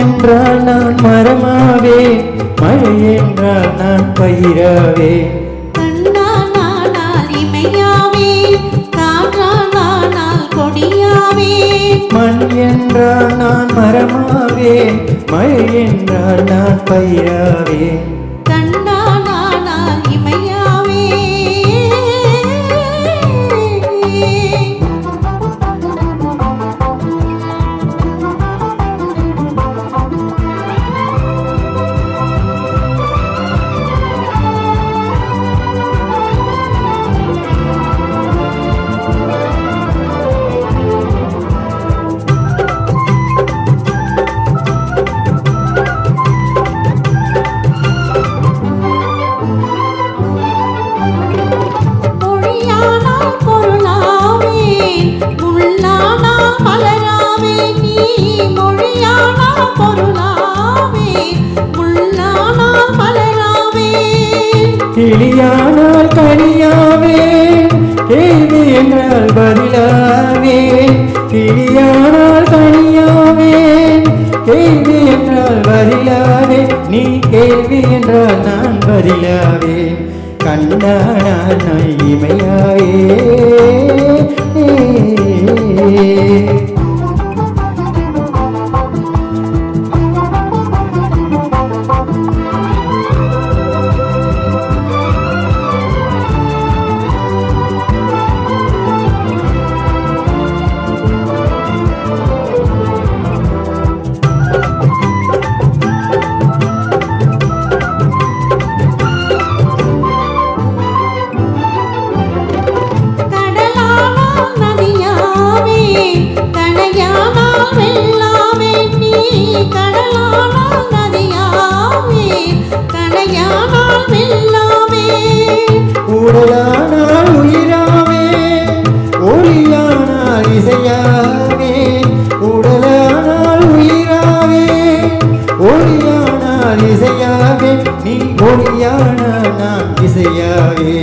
என்றால் நான் மரமாவே, மழை என்றால் நான் பயிராவே. கண்ணானால் இமையாவே, காற்றானால் கொடியாவே. மண் என்றால் நான் மரமாவே, மழை என்றால் நான் பயிராவே. கண்ணானால் இமையாவே. கிளியானால் கனியாவே, கேள்வி என்றால் பதிலாவே. கிளியானால் கனியாவே, கேள்வி என்றால் பதிலாவே. நீ கேள்வி என்றால் நான் பதிலாவே. கண்ணானால் நான் இமையாவே. உடலானால் உயிராவே, ஒளியானால் இசையாவே. உடலானால் உயிராவே, ஒளியானால் இசையாவே. நீ ஒளியானால் நான் இசையாவே.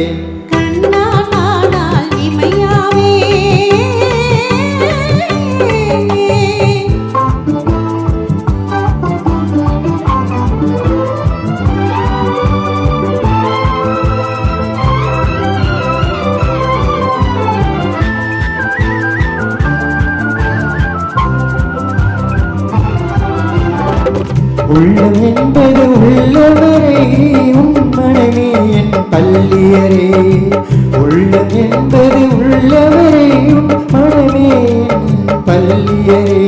கண்ணானால் இமையாவே. உள்ளம் என்பது உள்ளவரை, உன் மனமே என் பள்ளியரே. உள்ளம் என்பது உள்ளவரை, உன் மனமே என் பள்ளியரே.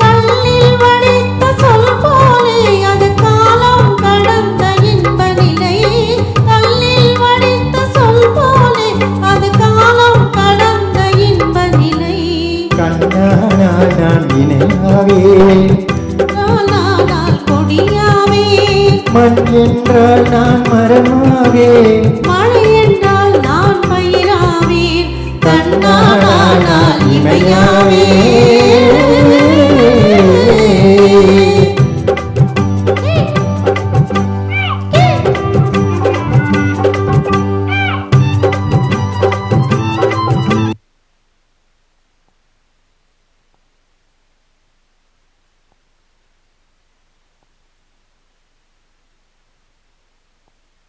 கல்லில் வடித்த சொல் போலே அது காலம் கடந்த இன்ப நிலை. கல்லில் வடித்த சொல் போலே அது காலம் கடந்த இன்ப நிலை. கண்ணானால் நான் இணையாவே, மண் என்றால் நான் மரமாவே, மழை என்றால் நான் பயிராவேன். கண்ணானால் இமையாவே.